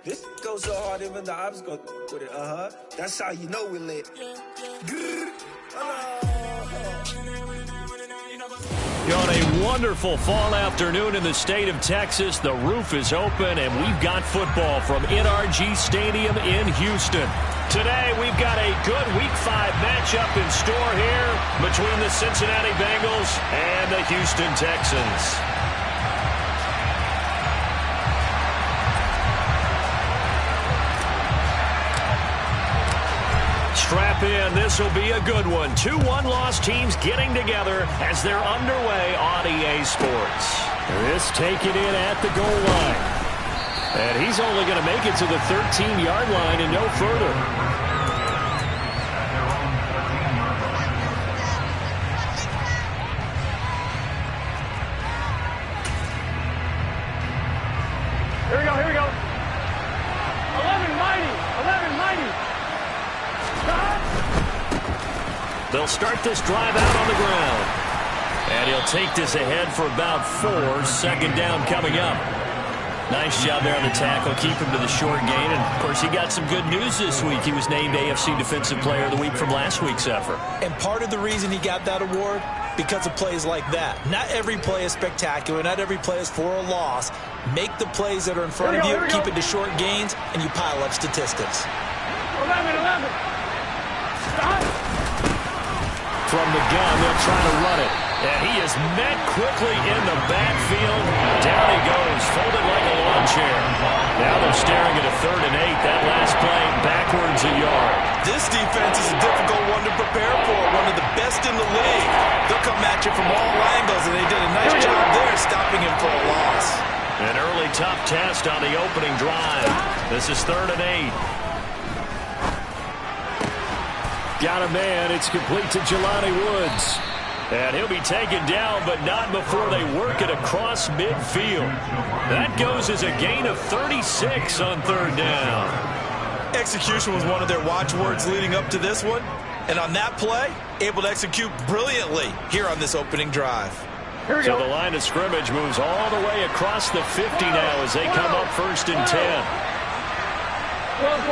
This goes so hard, even the ops go with it. That's how you know we lit. On a wonderful fall afternoon in the state of Texas, the roof is open, and we've got football from NRG Stadium in Houston. Today, we've got a good Week 5 matchup in store here between the Cincinnati Bengals and the Houston Texans. Strap in. This will be a good one. 2 one-loss teams getting together as they're underway on EA Sports. This taken in at the goal line. And he's only going to make it to the 13-yard line and no further. Here we go, here we go. 11 mighty. They'll start this drive out on the ground. And he'll take this ahead for about 4. Second down coming up. Nice job there on the tackle. Keep him to the short gain. And, of course, he got some good news this week. He was named AFC Defensive Player of the Week from last week's effort. And part of the reason he got that award, because of plays like that. Not every play is spectacular. Not every play is for a loss. Make the plays that are in front of you, keep it to short gains, and you pile up statistics. 11. Stop. From the gun, they'll try to run it. And he is met quickly in the backfield. Down he goes, folded like a lawn chair. Now they're staring at a 3rd and 8. That last play backwards a yard. This defense is a difficult one to prepare for, one of the best in the league. They'll come at you from all angles, and they did a nice job there stopping him for a loss. An early tough test on the opening drive. This is 3rd and 8. Got a man. It's complete to Jelani Woods. And he'll be taken down, but not before they work it across midfield. That goes as a gain of 36 on 3rd down. Execution was one of their watchwords leading up to this one. And on that play, able to execute brilliantly here on this opening drive. Here we So go. the line of scrimmage moves all the way across the 50 now as they come up 1st and 10. Close.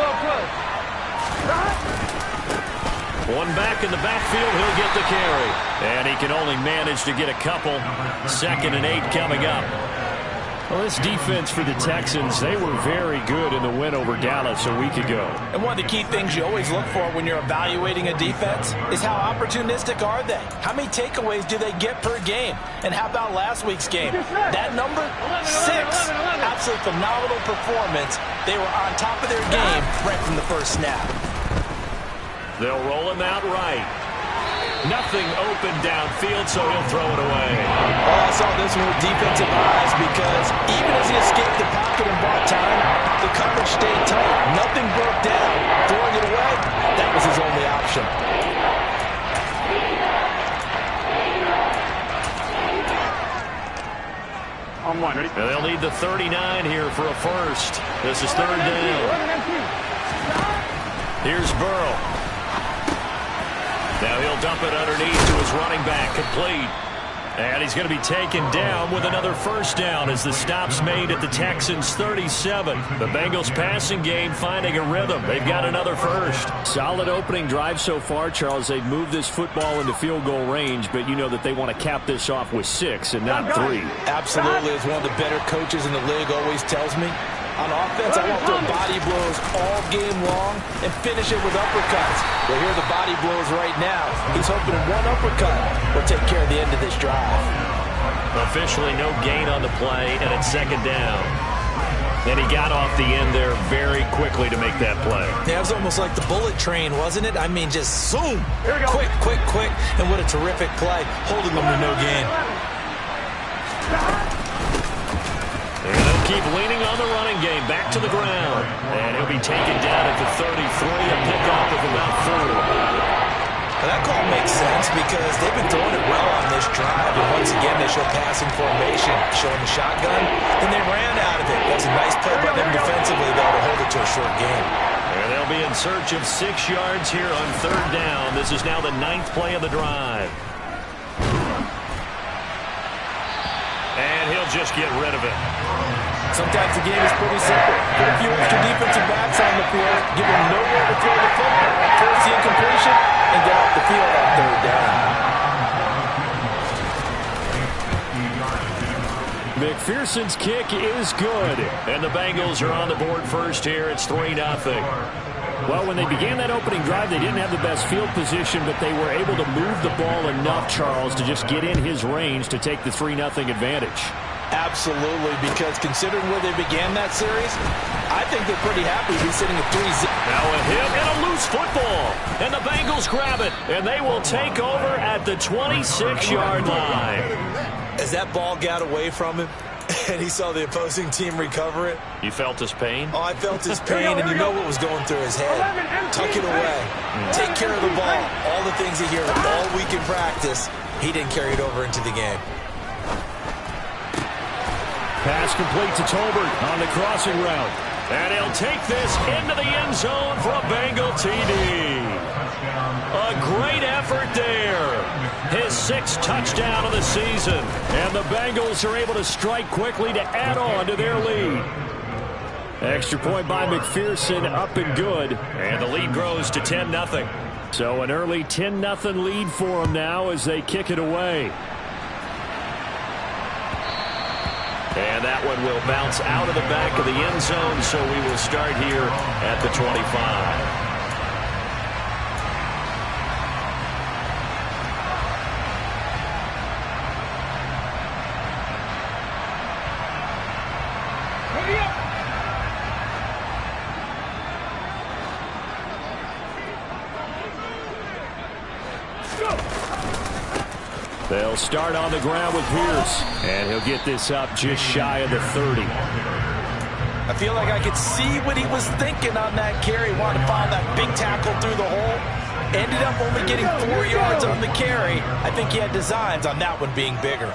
One back in the backfield, he'll get the carry. And he can only manage to get a couple. 2nd and 8 coming up. Well, this defense for the Texans, they were very good in the win over Dallas a week ago. And one of the key things you always look for when you're evaluating a defense is how opportunistic are they? How many takeaways do they get per game? And how about last week's game? That number, 6. Absolutely phenomenal performance. They were on top of their game right from the first snap. They'll roll him out right. Nothing open downfield, so he'll throw it away. Oh, I saw this one with defensive eyes because even as he escaped the pocket and bought time, the coverage stayed tight. Nothing broke down. Throwing it away, that was his only option. On one, ready? And they'll need the 39 here for a first. This is 3rd down. Here's Burrow. Now he'll dump it underneath to his running back, complete. And he's going to be taken down with another first down as the stop's made at the Texans' 37. The Bengals passing game finding a rhythm. They've got another first. Solid opening drive so far, Charles. They've moved this football into field goal range, but you know that they want to cap this off with 6 and not 3. Absolutely, as one of the better coaches in the league always tells me. On offense, I want to throw body blows all game long and finish it with uppercuts. Well, here are the body blows right now. He's hoping one uppercut will take care of the end of this drive. Officially no gain on the play, and it's 2nd down. And he got off the end there very quickly to make that play. Yeah, it was almost like the bullet train, wasn't it? I mean, just zoom. Here we go. Quick. And what a terrific play, holding them to no gain. And they'll keep leaning on the running game. Back to the ground. And he'll be taken down at the 33. A pickoff of about 4. Now that call makes sense because they've been throwing it well on this drive. And once again, they show passing formation. Showing the shotgun, then they ran out of it. That's a nice play by them defensively, though, to hold it to a short game. And they'll be in search of 6 yards here on 3rd down. This is now the 9th play of the drive. And he'll just get rid of it. Sometimes the game is pretty simple. Put a few extra defensive backs on the field, give them nowhere to throw the football, force the incompletion, and get off the field on third down. McPherson's kick is good, and the Bengals are on the board first here. It's 3-0. Well, when they began that opening drive, they didn't have the best field position, but they were able to move the ball enough, Charles, to just get in his range to take the 3-0 advantage. Absolutely, because considering where they began that series, I think they're pretty happy to be sitting at 3-0. Now a hit and a loose football, and the Bengals grab it, and they will take over at the 26-yard line. As that ball got away from him, and he saw the opposing team recover it. You felt his pain? Oh, I felt his pain, and you know what was going through his head. Tuck it away. Take care of the ball. All the things he hears all week in practice, he didn't carry it over into the game. Pass complete to Tolbert on the crossing route. And he'll take this into the end zone for a Bengal TD. A great effort there. His 6th touchdown of the season. And the Bengals are able to strike quickly to add on to their lead. Extra point by McPherson, up and good. And the lead grows to 10-0. So an early 10-0 lead for them now as they kick it away. And that one will bounce out of the back of the end zone, so we will start here at the 25. They'll start on the ground with Pierce, and he'll get this up just shy of the 30. I feel like I could see what he was thinking on that carry. Wanted to follow that big tackle through the hole. Ended up only getting 4 yards on the carry. I think he had designs on that one being bigger.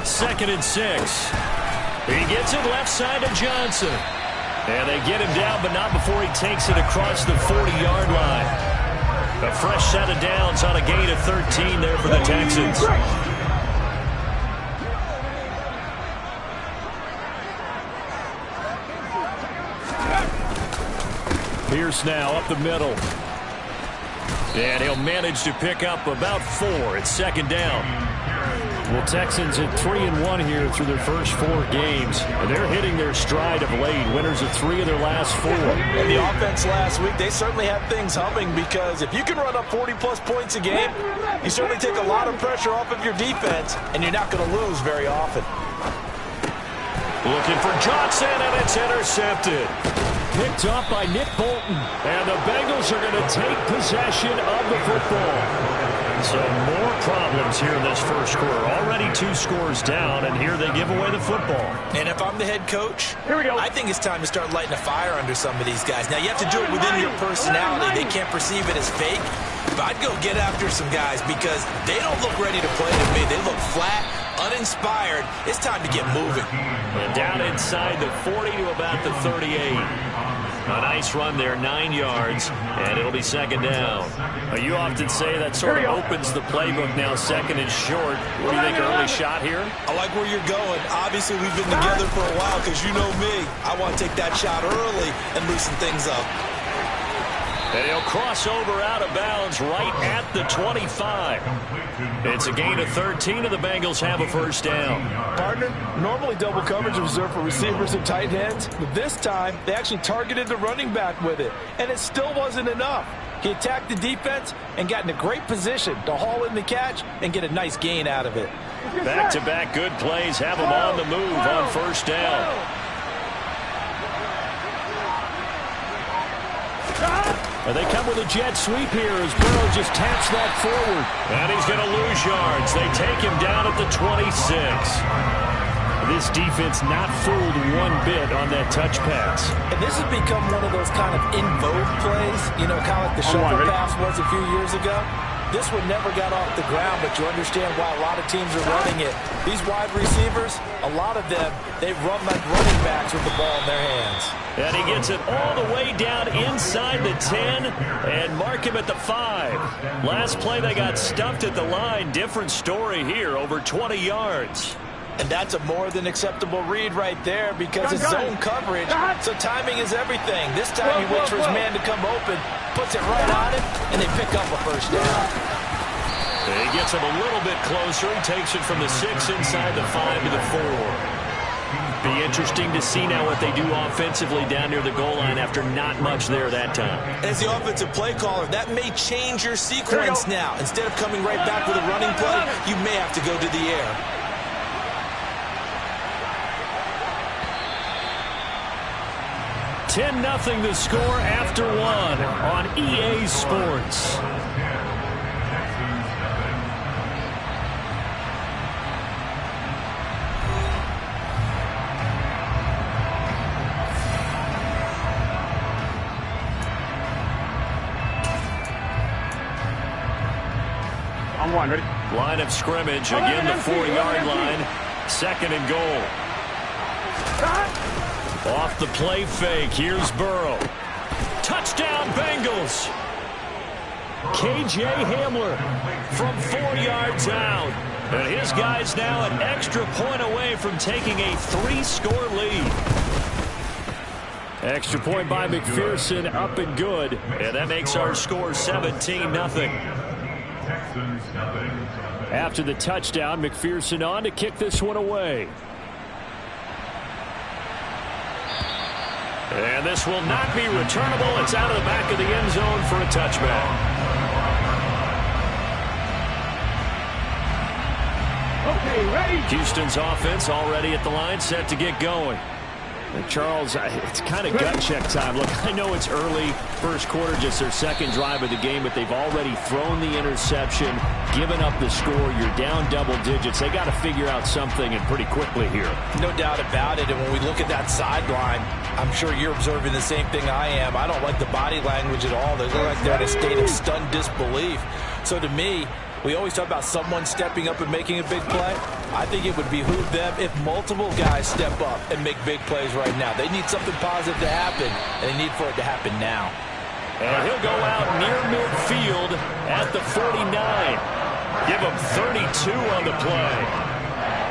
Second and 6. He gets it left side to Johnson. And they get him down, but not before he takes it across the 40-yard line. A fresh set of downs on a gain of 13 there for the Texans. Pierce now up the middle. And he'll manage to pick up about 4. It's second down. Well, Texans at 3-1 here through their first 4 games. And they're hitting their stride of late. Winners of 3 of their last 4. And the offense last week, they certainly have things humming, because if you can run up 40-plus points a game, you certainly take a lot of pressure off of your defense, and you're not going to lose very often. Looking for Johnson, and it's intercepted. Picked up by Nick Bolton. And the Bengals are going to take possession of the football. So more problems here in this first quarter. Already 2 scores down, and here they give away the football. And if I'm the head coach, Here we go. I think it's time to start lighting a fire under some of these guys. Now, you have to do it within your personality. They can't perceive it as fake. But I'd go get after some guys, because they don't look ready to play to me. They look flat, uninspired. It's time to get moving. And down inside the 40 to about the 38. A nice run there, 9 yards, and it'll be second down. You often say that sort of opens the playbook now, second and short. What do you think, early shot here? I like where you're going. Obviously, we've been together for a while, because you know me. I want to take that shot early and loosen things up. And he'll cross over out of bounds right at the 25. It's a gain of 13, and the Bengals have a first down. Partner, normally double coverage is reserved for receivers and tight ends, but this time they actually targeted the running back with it, and it still wasn't enough. He attacked the defense and got in a great position to haul in the catch and get a nice gain out of it. Back-to-back good plays have him on the move on first down. And they come with a jet sweep here as Burrow just taps that forward. And he's going to lose yards. They take him down at the 26. This defense not fooled one bit on that touch pass. And this has become one of those kind of in vogue plays, you know, kind of like the shoulder pass was a few years ago. This one never got off the ground, but you understand why a lot of teams are running it. These wide receivers, a lot of them, they run like running backs with the ball in their hands. And he gets it all the way down inside the 10 and mark him at the 5. Last play, they got stuffed at the line. Different story here, over 20 yards. And that's a more than acceptable read right there because it's zone coverage, so timing is everything. This time he waits for his man to come open, puts it right on him, and they pick up a first down. He gets him a little bit closer. He takes it from the 6 inside the 5 to the 4. Be interesting to see now what they do offensively down near the goal line after not much there that time. As the offensive play caller, that may change your sequence now. Instead of coming right back with a running play, you may have to go to the air. 10-0 the score after 1 on EA Sports. I'm one, ready? Line of scrimmage, again the 4-yard line. 2nd and goal. Off the play fake, here's Burrow. Touchdown, Bengals. K.J. Hamler from 4 yards out. And his guy's now an extra point away from taking a 3-score lead. Extra point by McPherson, up and good. And that makes our score 17-0. After the touchdown, McPherson on to kick this one away. And this will not be returnable. It's out of the back of the end zone for a touchback. Okay, ready? Houston's offense already at the line, set to get going. And Charles, it's kind of gut check time. Look, I know it's early, first quarter, just their 2nd drive of the game, but they've already thrown the interception, given up the score. You're down double digits. They got to figure out something, and pretty quickly here. No doubt about it. And when we look at that sideline, I'm sure you're observing the same thing I am. I don't like the body language at all. They look like they're in a state of stunned disbelief. So to me, we always talk about someone stepping up and making a big play. I think it would behoove them if multiple guys step up and make big plays right now. They need something positive to happen, and they need for it to happen now. And he'll go out near midfield at the 49. Give him 32 on the play.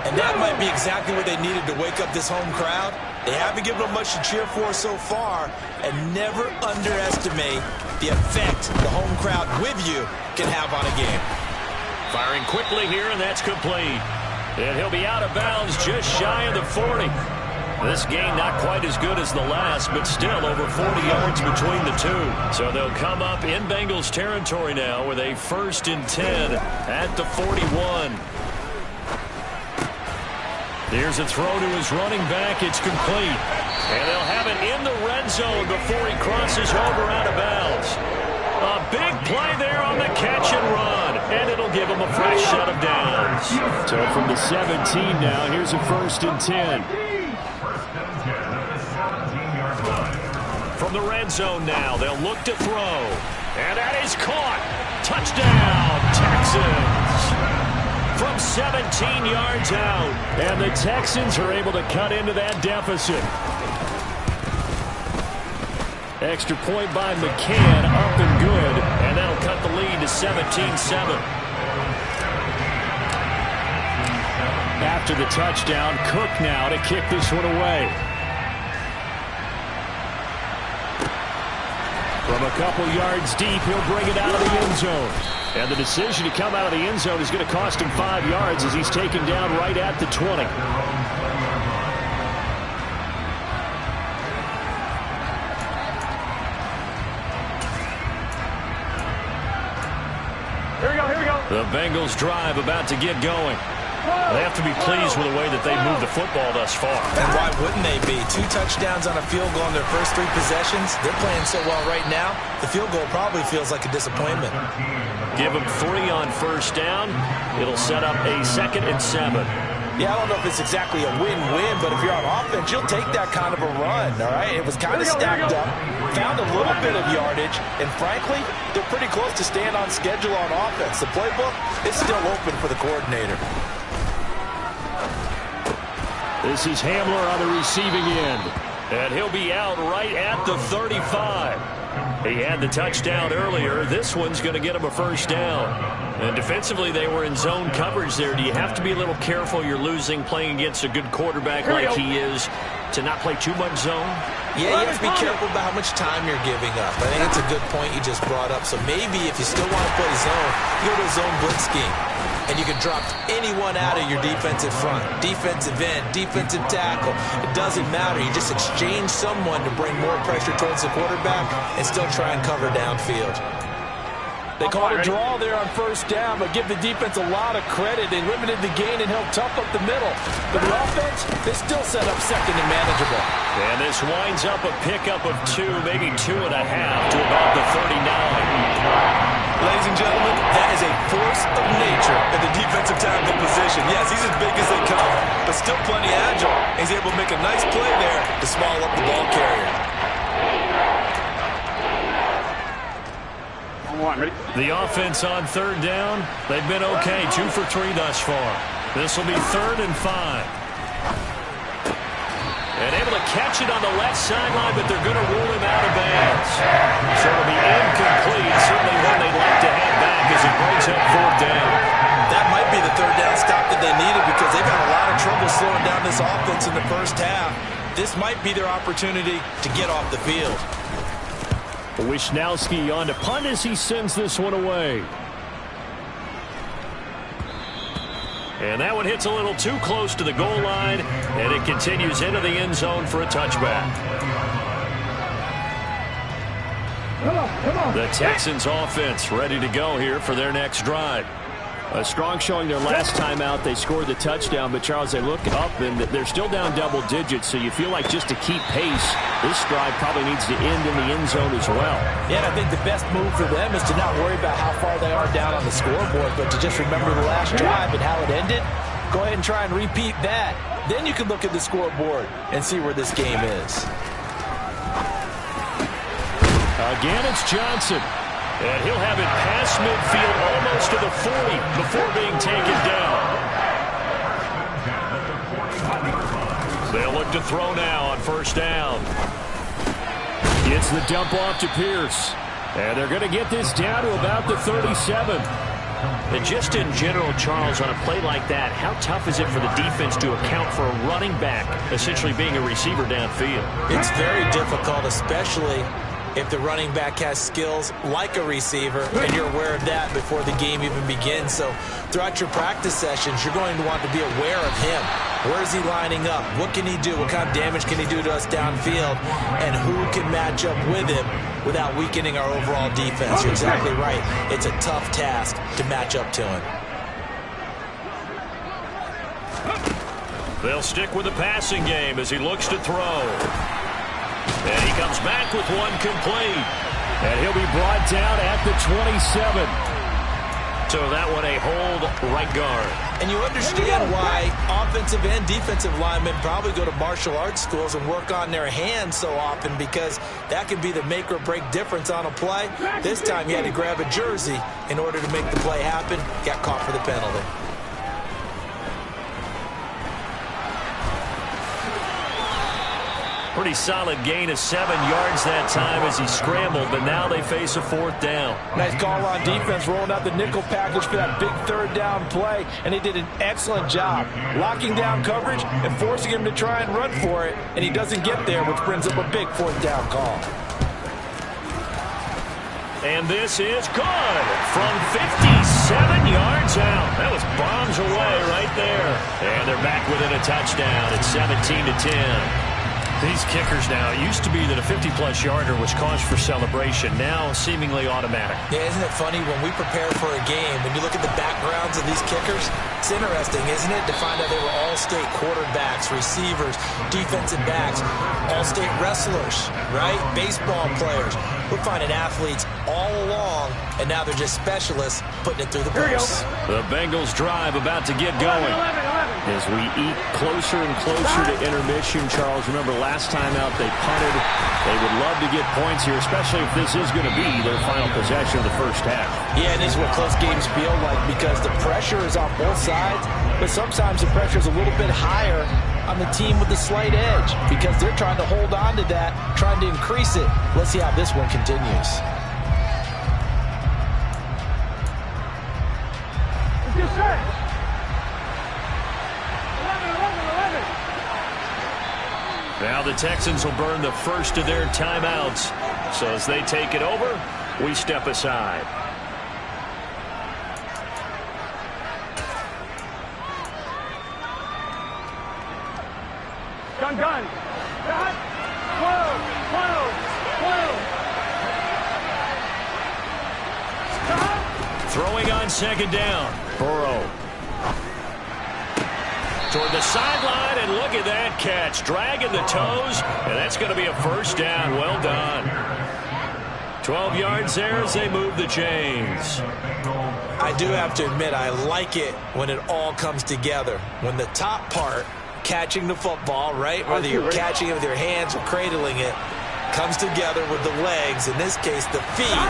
And that might be exactly what they needed to wake up this home crowd. They haven't given them much to cheer for so far, and never underestimate the effect the home crowd with you can have on a game. Firing quickly here, and that's complete. And he'll be out of bounds just shy of the 40. This game not quite as good as the last, but still over 40 yards between the two. So they'll come up in Bengals territory now with a 1st and 10 at the 41. Here's a throw to his running back. It's complete. And they'll have it in the red zone before he crosses over out of bounds. A big play there on the catch and run. And it'll give him a fresh set of downs. So from the 17 now, here's a 1st and 10. From the red zone now, they'll look to throw. And that is caught. Touchdown, Texans. From 17 yards out. And the Texans are able to cut into that deficit. Extra point by McCann, up and good. And that'll cut the lead to 17-7. After the touchdown, Cook now to kick this one away. From a couple yards deep, he'll bring it out of the end zone. And the decision to come out of the end zone is going to cost him 5 yards as he's taken down right at the 20. Here we go, here we go. The Bengals drive about to get going. They have to be pleased with the way that they moved the football thus far. And why wouldn't they be? 2 touchdowns on a field goal in their first 3 possessions. They're playing so well right now, the field goal probably feels like a disappointment. Give them 3 on 1st down. It'll set up a 2nd and 7. Yeah, I don't know if it's exactly a win-win, but if you're on offense, you'll take that kind of a run, all right? It was kind of stacked up, found a little bit of yardage, and frankly, they're pretty close to staying on schedule on offense. The playbook is still open for the coordinator. This is Hamler on the receiving end, and he'll be out right at the 35. He had the touchdown earlier. This one's going to get him a first down. And defensively, they were in zone coverage there. Do you have to be a little careful? You're losing playing against a good quarterback like he is to not play too much zone? Yeah, you have to be careful about how much time you're giving up. I think it's a good point you just brought up. So maybe if you still want to play zone, you go to a zone blitz scheme. And you can drop anyone out of your defensive front. Defensive end, defensive tackle. It doesn't matter. You just exchange someone to bring more pressure towards the quarterback and still try and cover downfield. They called a draw there on first down, but give the defense a lot of credit. They limited the gain and held tough up the middle. But the offense, they still set up second and manageable. And this winds up a pickup of 2, maybe 2.5 to about the 39. Ladies and gentlemen, that is a force of nature in the defensive tackle position. Yes, he's as big as they come, but still plenty agile. He's able to make a nice play there to small up the ball carrier. The offense on third down, they've been okay. 2 for 3 thus far. This will be 3rd and 5. And able to catch it on the left sideline, but they're going to rule him out of bounds. So it'll be incomplete. Certainly one they'd like to have back as it brings up 4th down. That might be the 3rd down stop that they needed because they've had a lot of trouble slowing down this offense in the first half. This might be their opportunity to get off the field. Wisnowski on to punt as he sends this one away. And that one hits a little too close to the goal line, and it continues into the end zone for a touchback. The Texans offense ready to go here for their next drive. A strong showing their last time out. They scored the touchdown, but Charles, they look up and they're still down double digits, so you feel like just to keep pace, this drive probably needs to end in the end zone as well. Yeah, and I think the best move for them is to not worry about how far they are down on the scoreboard, but to just remember the last drive and how it ended. Go ahead and try and repeat that. Then you can look at the scoreboard and see where this game is. Again, it's Johnson. And he'll have it past midfield almost to the 40 before being taken down. They'll look to throw now on first down. Gets the dump off to Pierce. And they're going to get this down to about the 37. And just in general, Charles, on a play like that, how tough is it for the defense to account for a running back essentially being a receiver downfield? It's very difficult, especially if the running back has skills like a receiver, and you're aware of that before the game even begins. So throughout your practice sessions, you're going to want to be aware of him. Where is he lining up? What can he do? What kind of damage can he do to us downfield? And who can match up with him without weakening our overall defense? You're exactly right. It's a tough task to match up to him. They'll stick with the passing game as he looks to throw. And he comes back with one complete. And he'll be brought down at the 27. So that one a hold right guard. And you understand why offensive and defensive linemen probably go to martial arts schools and work on their hands so often, because that can be the make or break difference on a play. This time he had to grab a jersey in order to make the play happen. Got caught for the penalty. Pretty solid gain of 7 yards that time as he scrambled, but now they face a 4th down. Nice call on defense, rolling out the nickel package for that big 3rd down play, and they did an excellent job locking down coverage and forcing him to try and run for it, and he doesn't get there, which brings up a big 4th down call. And this is good from 57 yards out. That was bombs away right there. And they're back within a touchdown. It's 17-10. These kickers now, it used to be that a 50-plus yarder was cause for celebration. Now seemingly automatic. Yeah, isn't it funny when we prepare for a game, when you look at the backgrounds of these kickers, it's interesting, isn't it, to find out they were all-state quarterbacks, receivers, defensive backs, all-state wrestlers, right? Baseball players. We're finding athletes all along, and now they're just specialists putting it through the posts. The Bengals drive about to get going. As we eat closer and closer to intermission, Charles, remember last time out they punted. They would love to get points here, especially if this is going to be their final possession of the first half. Yeah, and this is what close games feel like because the pressure is on both sides, but sometimes the pressure is a little bit higher on the team with the slight edge because they're trying to hold on to that, trying to increase it. Let's see how this one continues. It's set. 11. Now the Texans will burn the first of their timeouts. So as they take it over, we step aside. Gun. Got. 12. Throwing on second down. Burrow. Toward the sideline, and look at that catch. Dragging the toes, and that's going to be a first down. Well done. 12 yards there as they move the chains. I do have to admit, I like it when it all comes together. When the top part, catching the football, right, whether you're catching it with your hands or cradling it, comes together with the legs, in this case the feet,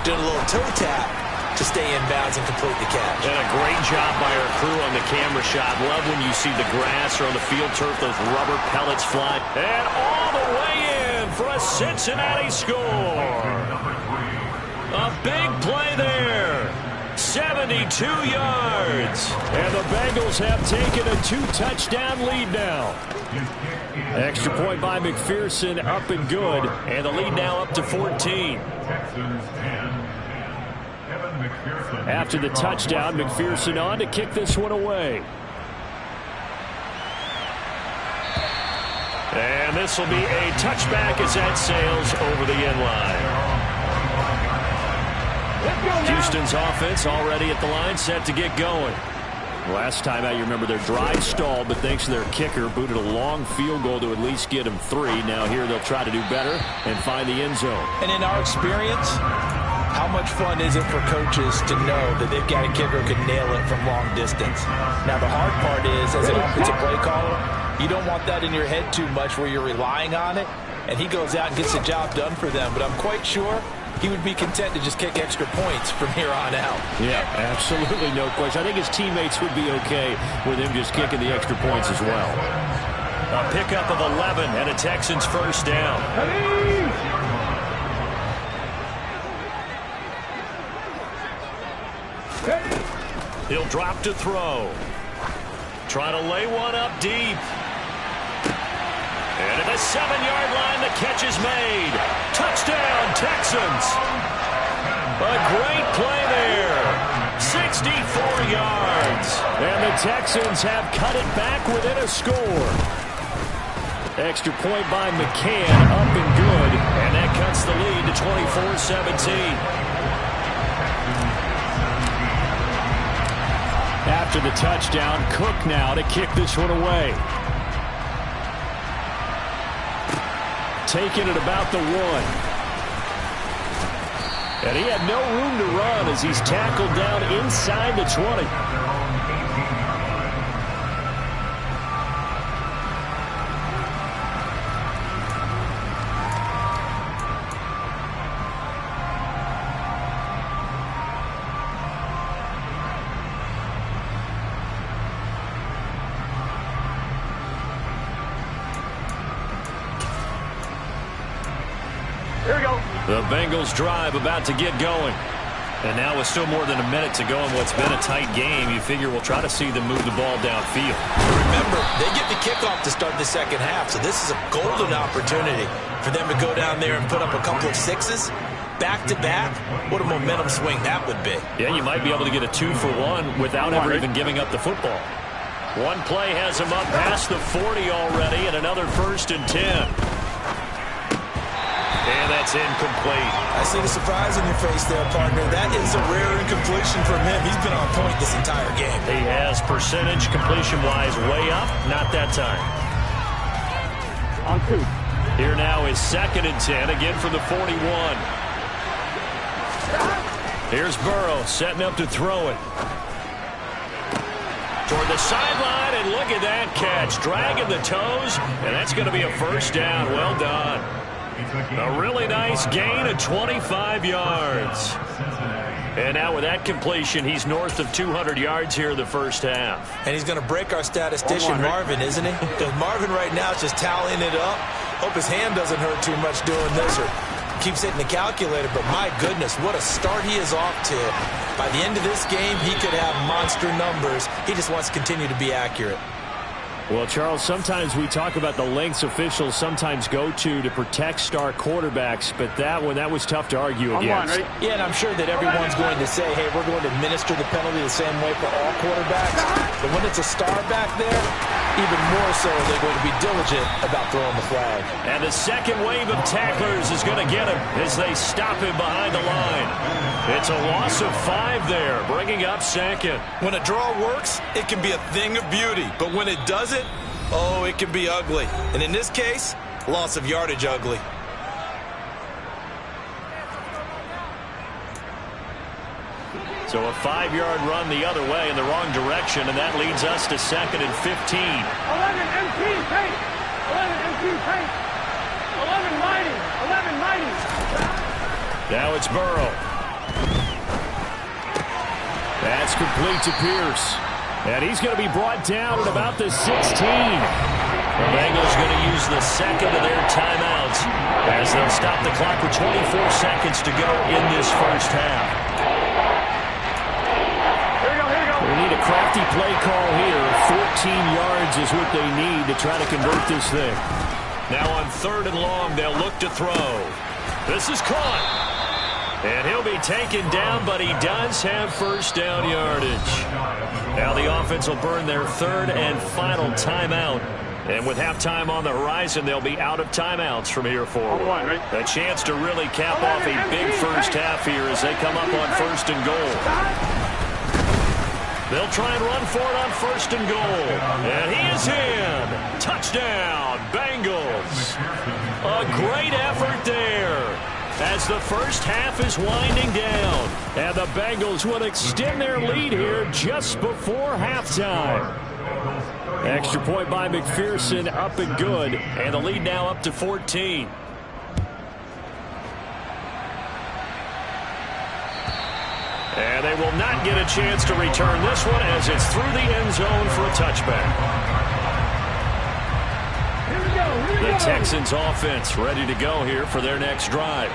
doing a little toe tap to stay in bounds and complete the catch. And a great job by our crew on the camera shot. Love when you see the grass or on the field turf, those rubber pellets fly. And all the way in for a Cincinnati score. A big play there. 72 yards. And the Bengals have taken a 2-touchdown lead now. Extra point by McPherson, up and good. And the lead now up to 14. After the touchdown, McPherson on to kick this one away. And this will be a touchback as that sails over the end line. Houston's offense already at the line, set to get going. Last time out, you remember their drive stalled, but thanks to their kicker, booted a long field goal to at least get them 3. Now here they'll try to do better and find the end zone. And in our experience, how much fun is it for coaches to know that they've got a kicker who can nail it from long distance? Now, the hard part is, as an offensive play caller, you don't want that in your head too much where you're relying on it, and he goes out and gets the job done for them. But I'm quite sure he would be content to just kick extra points from here on out. Yeah, absolutely no question. I think his teammates would be okay with him just kicking the extra points as well. A pickup of 11 and a Texans first down. He'll drop to throw. Trying to lay one up deep. And at the 7-yard line, the catch is made. Touchdown, Texans. A great play there. 64 yards. And the Texans have cut it back within a score. Extra point by McCann, up and good. And that cuts the lead to 24-17. After the touchdown, Cook now to kick this one away. Taking it about the 1. And he had no room to run as he's tackled down inside the 20. Here we go. The Bengals drive about to get going. And now with still more than a minute to go in what's been a tight game, you figure we'll try to see them move the ball downfield. Remember, they get the kickoff to start the second half, so this is a golden opportunity for them to go down there and put up a couple of 6s. Back-to-back, what a momentum swing that would be. Yeah, you might be able to get a 2-for-1 without ever even giving up the football. One play has them up past the 40 already, and another 1st and 10. And that's incomplete. I see the surprise on your face there, partner. That is a rare incompletion from him. He's been on point this entire game. He has percentage completion-wise way up. Not that time. On 2. Here now is 2nd and 10, again from the 41. Here's Burrow setting up to throw it. toward the sideline, and look at that catch. Dragging the toes, and that's going to be a first down. Well done. A really nice gain of 25 yards. And now with that completion, he's north of 200 yards here in the first half. And he's going to break our statistician, Marvin, isn't he? Because Marvin right now is just tallying it up. Hope his hand doesn't hurt too much doing this or keeps hitting the calculator. But my goodness, what a start he is off to. By the end of this game, he could have monster numbers. He just wants to continue to be accurate. Well, Charles, sometimes we talk about the lengths officials sometimes go to protect star quarterbacks, but that was tough to argue against. Yeah, and I'm sure that everyone's going to say, hey, we're going to administer the penalty the same way for all quarterbacks. But when it's a star back there, even more so they're going to be diligent about throwing the flag. And the second wave of tacklers is going to get him as they stop him behind the line. It's a loss of 5 there, bringing up second. When a draw works, it can be a thing of beauty. But when it doesn't, oh, it can be ugly. And in this case, loss of yardage ugly. So a 5-yard run the other way in the wrong direction, and that leads us to 2nd and 15. 11 MP paint. 11 MP paint. 11 mighty. 11 mighty. Now it's Burrow. That's complete to Pierce. And he's going to be brought down at about the 16. The Bengals going to use the second of their timeouts as they'll stop the clock with 24 seconds to go in this first half. They need a crafty play call here. 14 yards is what they need to try to convert this thing. Now on 3rd and long, they'll look to throw. This is caught. And he'll be taken down, but he does have first down yardage. Now the offense will burn their 3rd and final timeout. And with halftime on the horizon, they'll be out of timeouts from here forward. A chance to really cap off a big first half here as they come up on 1st and goal. They'll try and run for it on 1st and goal. And he is in. Touchdown, Bengals. A great effort there as the first half is winding down. And the Bengals will extend their lead here just before halftime. Extra point by McPherson, up and good. And the lead now up to 14. And they will not get a chance to return this one as it's through the end zone for a touchback. The Texans offense ready to go here for their next drive.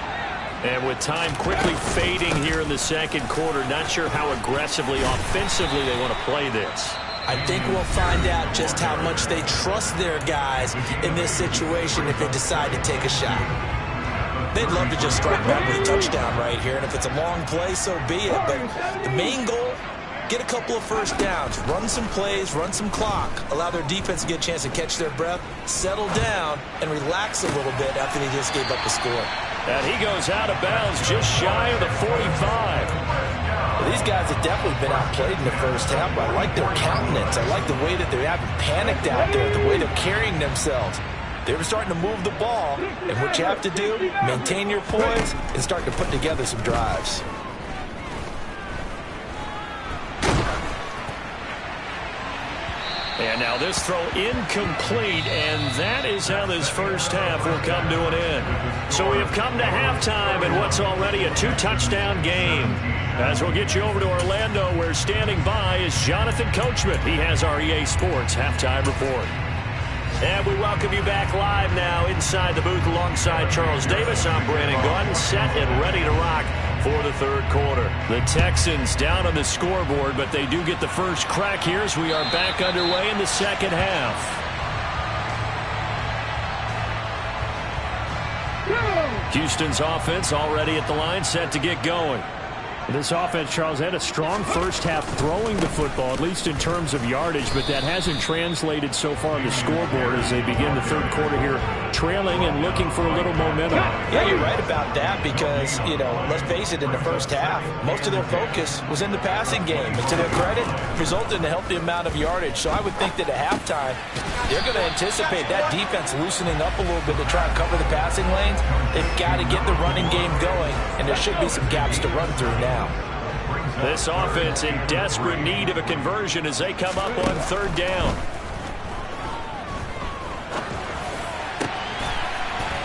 And with time quickly fading here in the second quarter, not sure how aggressively, offensively they want to play this. I think we'll find out just how much they trust their guys in this situation if they decide to take a shot. They'd love to just strike back with a touchdown right here, and if it's a long play, so be it. But the main goal, get a couple of first downs, run some plays, run some clock, allow their defense to get a chance to catch their breath, settle down, and relax a little bit after they just gave up the score. And he goes out of bounds just shy of the 45. Well, these guys have definitely been outplayed in the first half, but I like their countenance. I like the way that they haven't panicked out there, the way they're carrying themselves. They were starting to move the ball, and what you have to do, maintain your poise and start to put together some drives. And now this throw incomplete, and that is how this first half will come to an end. So we have come to halftime in what's already a 2-touchdown game. As we'll get you over to Orlando, where standing by is Jonathan Coachman. He has our EA Sports halftime report. And we welcome you back live now inside the booth alongside Charles Davis. I'm Brandon Gordon, set and ready to rock for the third quarter. The Texans down on the scoreboard, but they do get the first crack here as we are back underway in the second half. Houston's offense already at the line, set to get going. This offense, Charles, had a strong first half throwing the football, at least in terms of yardage, but that hasn't translated so far on the scoreboard as they begin the third quarter here, trailing and looking for a little momentum. Yeah, you're right about that because, let's face it, in the first half, most of their focus was in the passing game. And to their credit, resulted in a healthy amount of yardage. So I would think that at halftime, they're going to anticipate that defense loosening up a little bit to try and cover the passing lanes. They've got to get the running game going, and there should be some gaps to run through now. This offense in desperate need of a conversion as they come up on third down.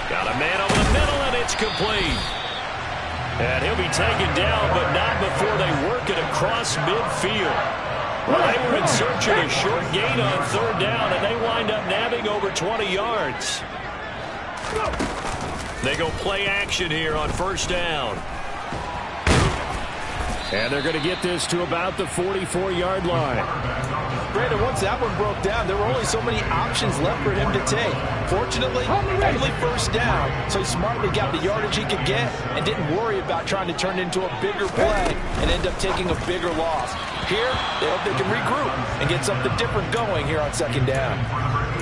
Got a man over the middle, and it's complete. And he'll be taken down, but not before they work it across midfield. Well, they were in search of a short gain on third down, and they wind up nabbing over 20 yards. They go play action here on first down. And they're going to get this to about the 44-yard line. Brandon, once that one broke down, there were only so many options left for him to take. Fortunately, only first down, so he smartly got the yardage he could get and didn't worry about trying to turn it into a bigger play and end up taking a bigger loss. Here, they hope they can regroup and get something different going here on second down.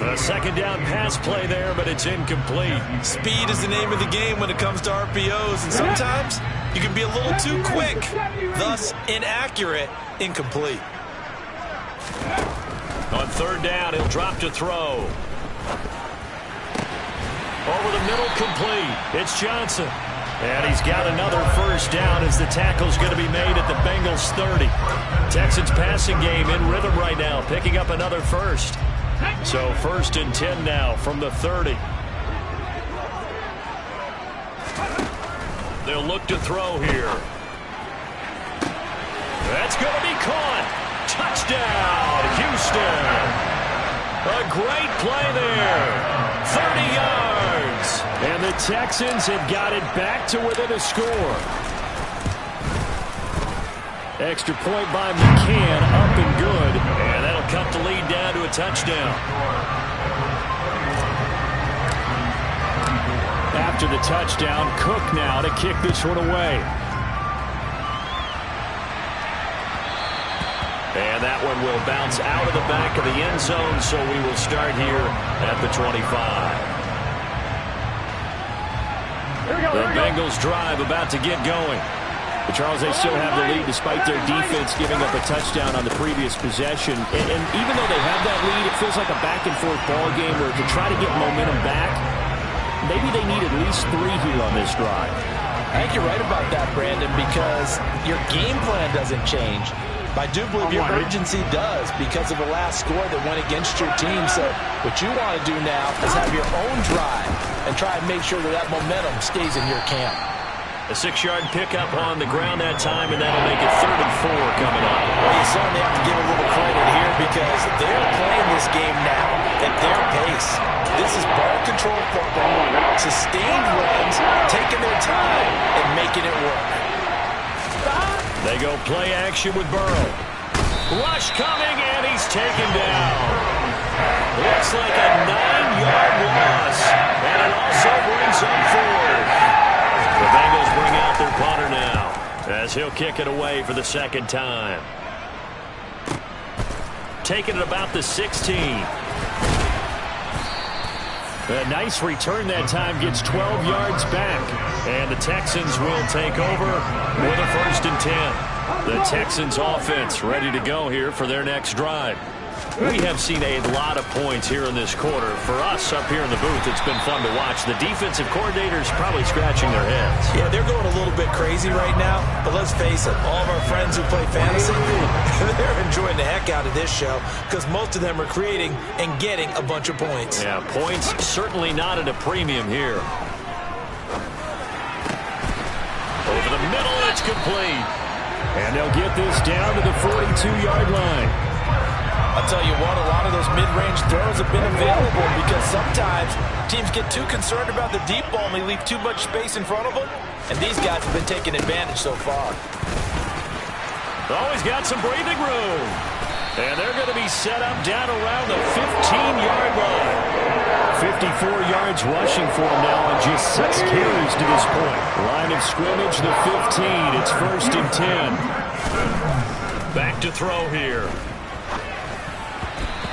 A second down pass play there, but it's incomplete. Speed is the name of the game when it comes to RPOs, and sometimes you can be a little too quick, thus inaccurate, incomplete. On third down, he'll drop to throw. Over the middle, complete. It's Johnson. And he's got another first down as the tackle's going to be made at the Bengals 30. Texans passing game in rhythm right now, picking up another first. So first and 10 now from the 30. They'll look to throw here. That's going to be caught. Touchdown, Houston. A great play there. 30 yards. And the Texans have got it back to within a score. Extra point by McCann, up and good. And that'll cut the lead down to a touchdown. After the touchdown, Cook now to kick this one away. And that one will bounce out of the back of the end zone, so we will start here at the 25. The Bengals drive about to get going. But Charles, they still have the lead despite their defense giving up a touchdown on the previous possession. And even though they have that lead, it feels like a back-and-forth ball game where to try to get momentum back, maybe they need at least 3 here on this drive. I think you're right about that, Brandon, because your game plan doesn't change. I do believe your urgency does because of the last score that went against your team. So what you want to do now is have your own drive and try and make sure that momentum stays in your camp. A 6-yard pickup on the ground that time, and that'll make it 3rd and 4 coming up. Well, you certainly have to give a little credit here because they're playing this game now at their pace. This is ball control football, sustained runs, taking their time and making it work. They go play action with Burrow. Rush coming, and he's taken down. Looks like a 9-yard loss, and it also brings up 4th. The Bengals bring out their punter now as he'll kick it away for the second time. Taking it about the 16. A nice return that time, gets 12 yards back. And the Texans will take over with a 1st and 10. The Texans offense ready to go here for their next drive. We have seen a lot of points here in this quarter. For us up here in the booth, it's been fun to watch. The defensive coordinators probably scratching their heads. Yeah, they're going a little bit crazy right now. But let's face it, all of our friends who play fantasy, they're enjoying the heck out of this show because most of them are creating and getting a bunch of points. Yeah, points certainly not at a premium here. Over the middle, it's complete. And they'll get this down to the 42-yard line. I'll tell you what, a lot of those mid-range throws have been available because sometimes teams get too concerned about the deep ball and they leave too much space in front of them. And these guys have been taking advantage so far. Always got some breathing room. And they're going to be set up down around the 15-yard line. 54 yards rushing for him now on just 6 carries to this point. Line of scrimmage, the 15. It's 1st and 10. Back to throw here.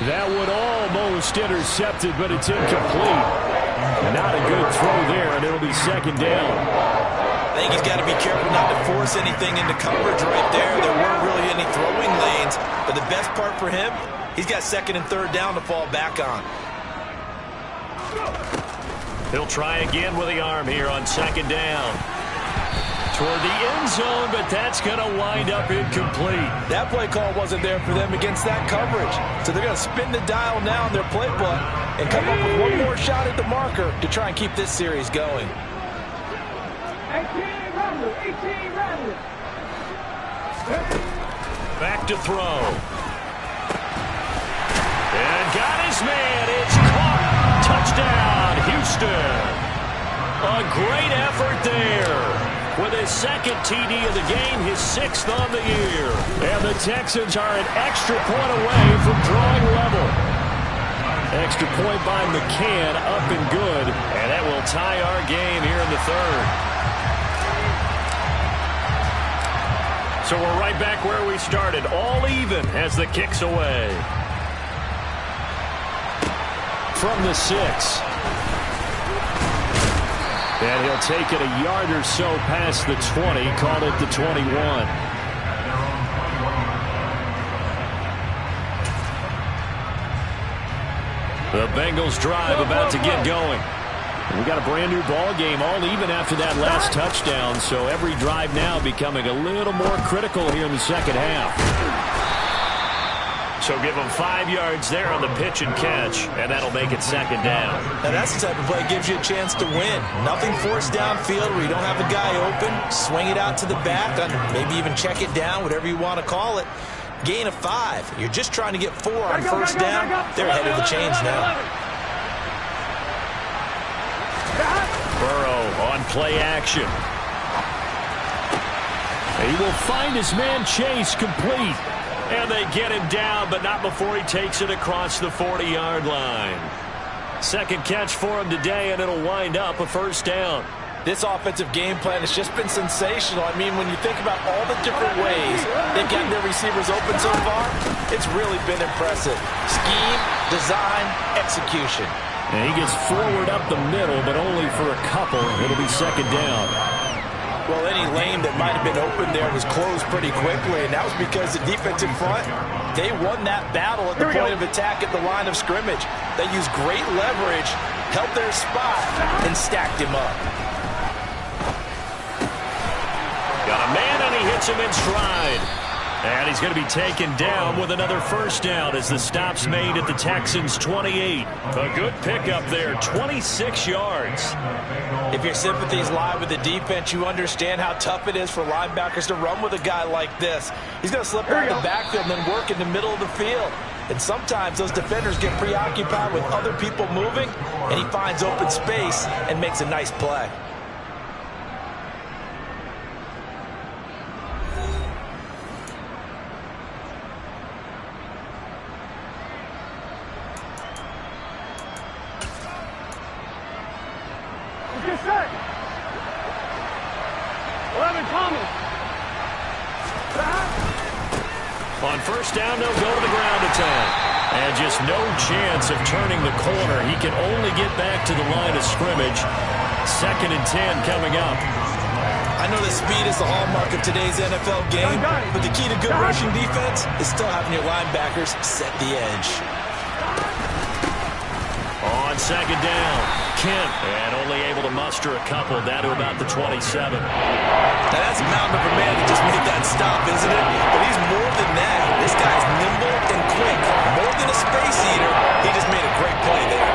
That one almost intercepted, but it's incomplete. Not a good throw there, and it'll be 2nd down. I think he's got to be careful not to force anything into coverage right there. There weren't really any throwing lanes, but the best part for him, he's got 2nd and 3rd down to fall back on. He'll try again with the arm here on 2nd down. toward the end zone, but that's going to wind up incomplete. That play call wasn't there for them against that coverage. So they're going to spin the dial now in their playbook and come up with one more shot at the marker to try and keep this series going. 18 Ramblers. Back to throw. And got his man. It's caught. Touchdown, Houston. A great effort there. With his second TD of the game, his 6th on the year. And the Texans are an extra point away from drawing level. Extra point by McCann, up and good. And that will tie our game here in the 3rd. So we're right back where we started, all even as the kick's away. From the 6. And he'll take it a yard or so past the 20, called it the 21. The Bengals drive about to get going. We got a brand new ball game, all even after that last touchdown, so every drive now becoming a little more critical here in the second half. So give them 5 yards there on the pitch and catch, and that'll make it 2nd down. Now that's the type of play that gives you a chance to win. Nothing forced downfield where you don't have a guy open. Swing it out to the back, maybe even check it down, whatever you want to call it. Gain of 5. You're just trying to get 4 on first down. They're ahead of the chains now. Burrow on play action. He will find his man Chase complete. And they get him down, but not before he takes it across the 40-yard line. 2nd catch for him today, and it'll wind up a 1st down. This offensive game plan has just been sensational. I mean, when you think about all the different ways they've gotten their receivers open so far, it's really been impressive. Scheme, design, execution. And he gets forward up the middle, but only for a couple. It'll be 2nd down. Well, any lane that might have been open there was closed pretty quickly, and that was because the defensive front, they won that battle at the point of attack at the line of scrimmage. They used great leverage, held their spot, and stacked him up. Got a man, and he hits him in stride. And he's going to be taken down with another 1st down as the stop's made at the Texans' 28. A good pickup there, 26 yards. If your sympathies lie with the defense, you understand how tough it is for linebackers to run with a guy like this. He's going to slip out of the backfield and then work in the middle of the field. And sometimes those defenders get preoccupied with other people moving, and he finds open space and makes a nice play. Get set. 11 Thomas. On 1st down, they'll go to the ground attack. And just no chance of turning the corner. He can only get back to the line of scrimmage. 2nd and 10 coming up. I know that speed is the hallmark of today's NFL game, but the key to good rushing defense is still having your linebackers set the edge. On 2nd down, Kemp, and only able to muster a couple down to about the 27. Now that's a mountain of a man that just made that stop, isn't it? But he's more than that. This guy's nimble and quick. More than a space eater, he just made a great play there.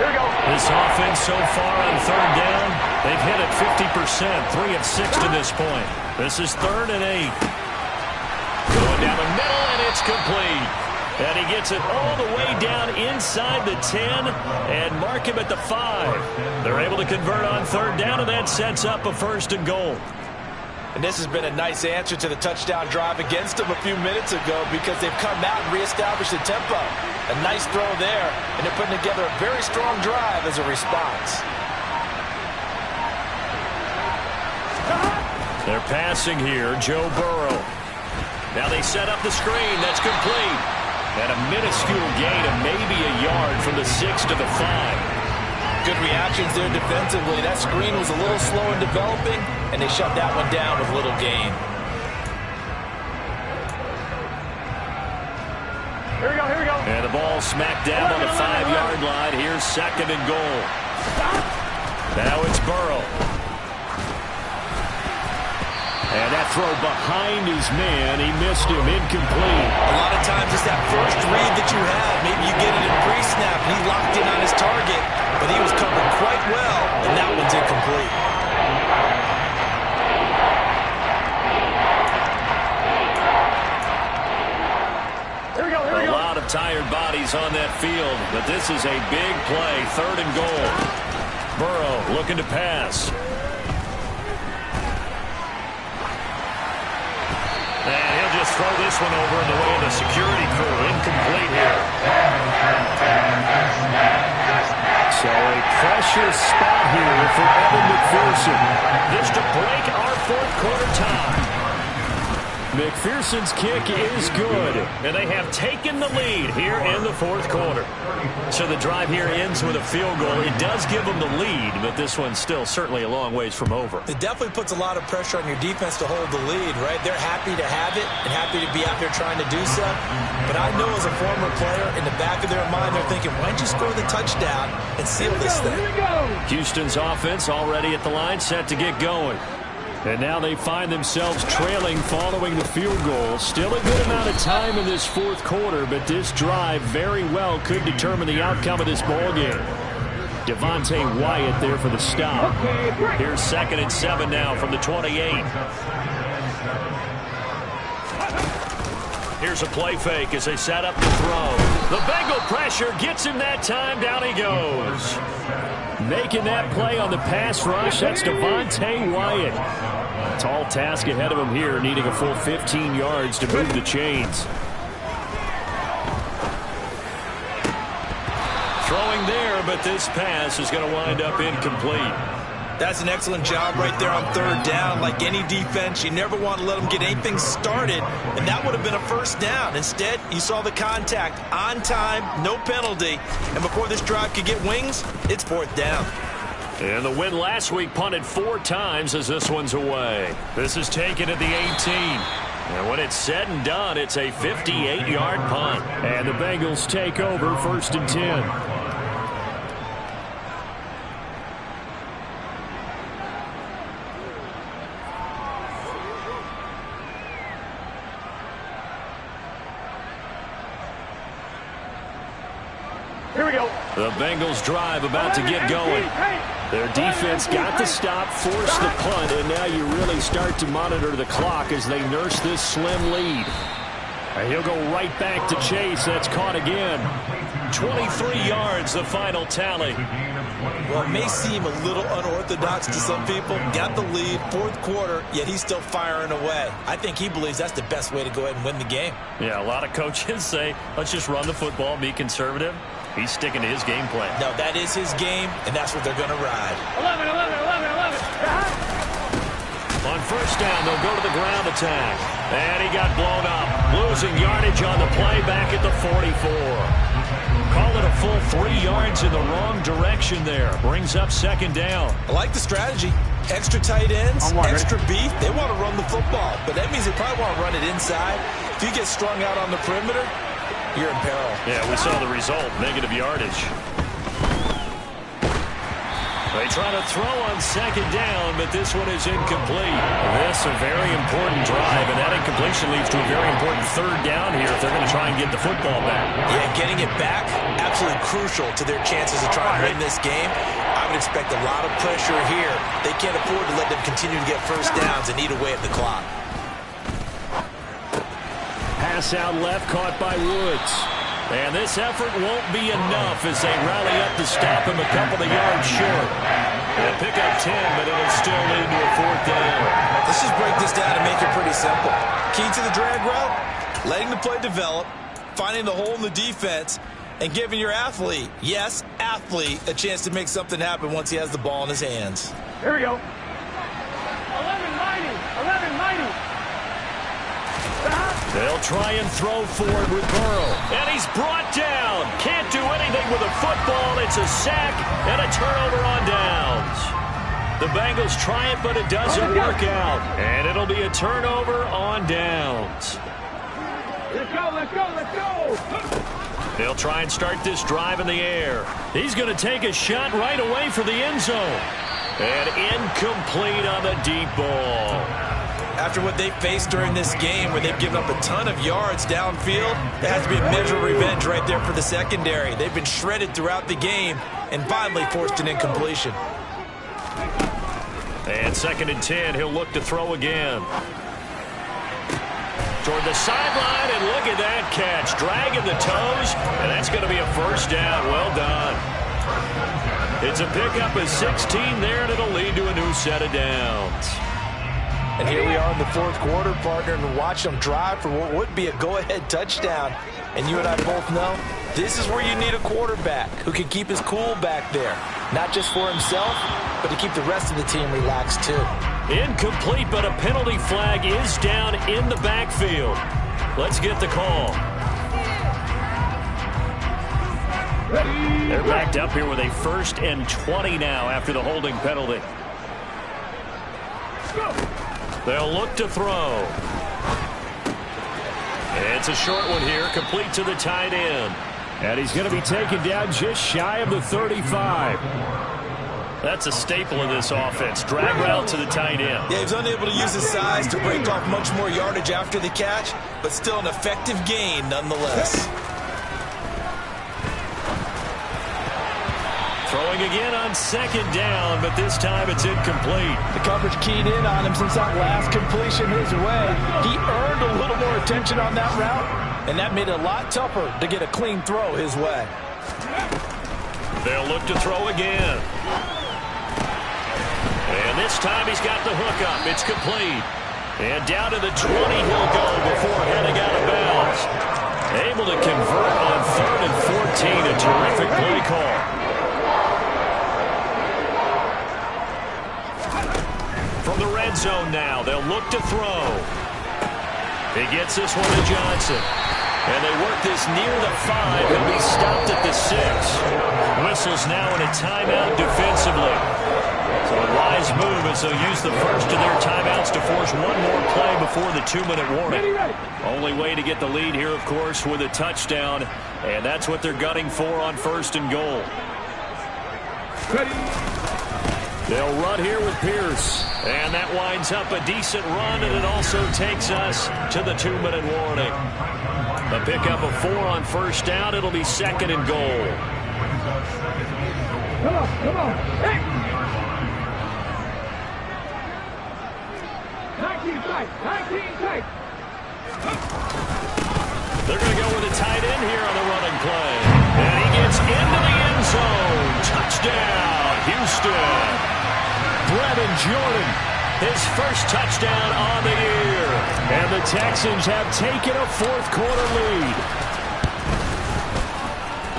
Here we go. This offense so far on 3rd down, they've hit it 50%, 3 of 6 to this point. This is 3rd and 8. Going down the middle, and it's complete. And he gets it all the way down inside the 10 and mark him at the 5. They're able to convert on 3rd down, and that sets up a 1st and goal. And this has been a nice answer to the touchdown drive against them a few minutes ago because they've come out and reestablished the tempo. A nice throw there, and they're putting together a very strong drive as a response. They're passing here, Joe Burrow. Now they set up the screen. That's complete. And a minuscule gain of maybe a yard from the 6 to the 5. Good reactions there defensively. That screen was a little slow in developing, and they shut that one down with little gain. Here we go, here we go. And the ball smack dab on the 5-yard line. Here's 2nd and goal. Now it's Burrow. And that throw behind his man, he missed him, incomplete. A lot of times it's that first read that you have. Maybe you get it in pre-snap, and he locked in on his target, but he was covered quite well, and that one's incomplete. A lot of tired bodies on that field, but this is a big play, 3rd and goal. Burrow looking to pass. And he'll just throw this one over in the way of the security crew. Incomplete here. So a pressure spot here for Evan McPherson. This to break our 4th quarter tie. McPherson's kick is good, and they have taken the lead here in the 4th quarter. So the drive here ends with a field goal. It does give them the lead, but this one's still certainly a long ways from over. It definitely puts a lot of pressure on your defense to hold the lead, right? They're happy to have it and happy to be out there trying to do so. But I know as a former player, in the back of their mind, they're thinking, why don't you score the touchdown and seal this thing? Houston's offense already at the line, set to get going. And now they find themselves trailing following the field goal. Still a good amount of time in this 4th quarter, but this drive very well could determine the outcome of this ball game. Devontae Wyatt there for the stop. Here's 2nd and 7 now from the 28. Here's a play fake as they set up the throw. The Bengal pressure gets him that time. Down he goes. Making that play on the pass rush, that's Devontae Wyatt. Tall task ahead of him here, needing a full 15 yards to move the chains. Throwing there, but this pass is going to wind up incomplete. That's an excellent job right there on 3rd down. Like any defense, you never want to let them get anything started, and that would have been a 1st down. Instead, you saw the contact on time, no penalty, and before this drive could get wings, it's 4th down. And the win last week punted 4 times as this one's away. This is taken at the 18. And when it's said and done, it's a 58-yard punt. And the Bengals take over 1st and 10. Here we go. The Bengals drive about to get going. Their defense got the stop, forced the punt, and now you really start to monitor the clock as they nurse this slim lead. And he'll go right back to chase. That's caught again. 23 yards, the final tally. Well, it may seem a little unorthodox to some people. Got the lead, 4th quarter, yet he's still firing away. I think he believes that's the best way to go ahead and win the game. Yeah, a lot of coaches say, let's just run the football, be conservative. He's sticking to his game plan. No, that is his game, and that's what they're going to ride. 11. On 1st down, they'll go to the ground attack. And he got blown up. Losing yardage on the play back at the 44. Call it a full 3 yards in the wrong direction there. Brings up 2nd down. I like the strategy. Extra tight ends, extra beef. They want to run the football, but that means they probably want to run it inside. If you get strung out on the perimeter, you're in peril. Yeah, we saw the result, negative yardage. They try to throw on 2nd down, but this one is incomplete. This a very important drive, and that incompletion leads to a very important 3rd down here if they're going to try and get the football back. Yeah, getting it back, absolutely crucial to their chances of trying to win this game. I would expect a lot of pressure here. They can't afford to let them continue to get 1st downs and eat away at the clock. Pass out left, caught by Woods. And this effort won't be enough as they rally up to stop him a couple of yards short. They'll pick up 10, but it'll still lead to a 4th down. Let's just break this down and make it pretty simple. Key to the drag route, letting the play develop, finding the hole in the defense, and giving your athlete, yes, athlete, a chance to make something happen once he has the ball in his hands. Here we go. 11 mighty. They'll try and throw forward with Burrow. And he's brought down. Can't do anything with a football. It's a sack and a turnover on downs. The Bengals try it, but it doesn't work out. And it'll be a turnover on downs. Let's go. They'll try and start this drive in the air. He's going to take a shot right away for the end zone. And incomplete on the deep ball. After what they faced during this game where they've given up a ton of yards downfield, there has to be a measure of revenge right there for the secondary. They've been shredded throughout the game and finally forced an incompletion. And 2nd and 10, he'll look to throw again. Toward the sideline, and look at that catch. Dragging the toes, and that's going to be a first down. Well done. It's a pickup of 16 there, and it'll lead to a new set of downs. And here we are in the 4th quarter, partner, and watch them drive for what would be a go-ahead touchdown. And you and I both know this is where you need a quarterback who can keep his cool back there. Not just for himself, but to keep the rest of the team relaxed too. Incomplete, but a penalty flag is down in the backfield. Let's get the call. They're backed up here with a 1st and 20 now after the holding penalty. They'll look to throw. It's a short one here, complete to the tight end. And he's going to be taken down just shy of the 35. That's a staple of this offense. Drag route to the tight end. Yeah, he's unable to use his size to break off much more yardage after the catch, but still an effective gain nonetheless. Throwing again on 2nd down, but this time it's incomplete. The coverage keyed in on him since that last completion his way. He earned a little more attention on that route, and that made it a lot tougher to get a clean throw his way. They'll look to throw again. And this time he's got the hook up. It's complete. And down to the 20 he'll go before heading out of bounds. Able to convert on 3rd and 14. A terrific play call. From the red zone now, they'll look to throw. He gets this one to Johnson. And they work this near the 5. He'll be stopped at the 6. Whistles now in a timeout defensively. So a wise move as they'll use the first of their timeouts to force one more play before the 2-minute warning. Only way to get the lead here, of course, with a touchdown. And that's what they're gunning for on 1st and goal. They'll run here with Pierce. And that winds up a decent run, and it also takes us to the 2-minute warning. A pickup of 4 on 1st down. It'll be 2nd and goal. Come on. Hey! 19 tight. They're going to go with a tight end here on the running play. And he gets into the end zone. Touchdown, Houston. Brevin Jordan, his first touchdown on the year. And the Texans have taken a 4th quarter lead.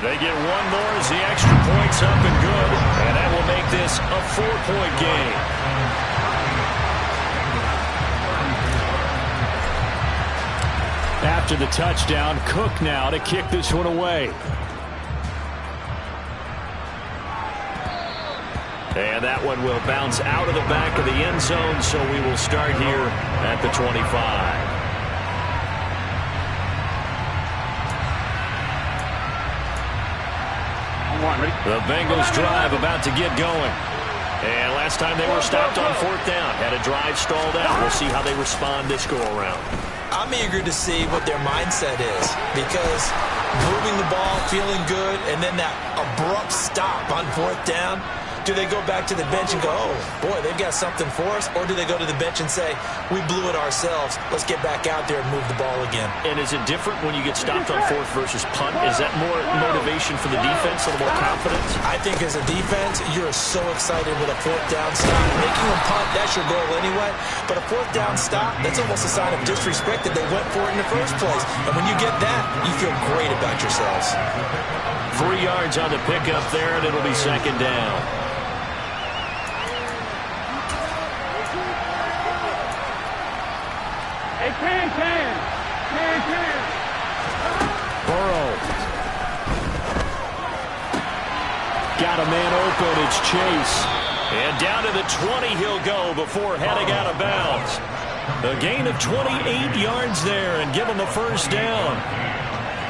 They get one more as the extra point's up and good. And that will make this a 4-point game. After the touchdown, Cook now to kick this one away. And that one will bounce out of the back of the end zone, so we will start here at the 25. The Bengals drive about to get going. And last time they were stopped on 4th down, had a drive stalled out. We'll see how they respond this go-around. I'm eager to see what their mindset is, because moving the ball, feeling good, and then that abrupt stop on 4th down, do they go back to the bench and go, oh, boy, they've got something for us? Or do they go to the bench and say, we blew it ourselves, let's get back out there and move the ball again? And is it different when you get stopped on 4th versus punt? Is that more motivation for the defense, a little more confidence? I think as a defense, you're so excited with a 4th down stop. Making them punt, that's your goal anyway. But a 4th down stop, that's almost a sign of disrespect that they went for it in the first place. And when you get that, you feel great about yourselves. 3 yards on the pickup there, and it'll be 2nd down. Can. Burrow. Got a man open. It's Chase. And down to the 20 he'll go before heading out of bounds. A gain of 28 yards there and give them a 1st down.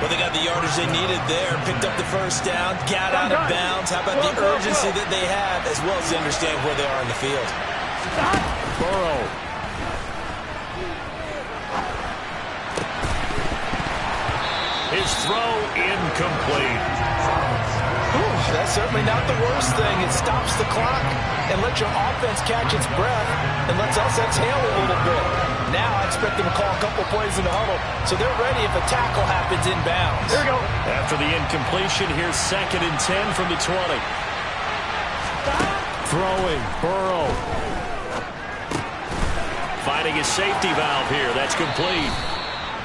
Well, they got the yardage they needed there, picked up the 1st down, got out of bounds. How about the urgency that they have, as well as they understand where they are in the field? Burrow. his throw incomplete. That's certainly not the worst thing. It stops the clock and lets your offense catch its breath and lets us exhale a little bit. Now I expect them to call a couple plays in the huddle, so they're ready if a tackle happens inbounds. Here we go. After the incompletion, here's 2nd and 10 from the 20. Throwing, Burrow. Finding his safety valve here. That's complete.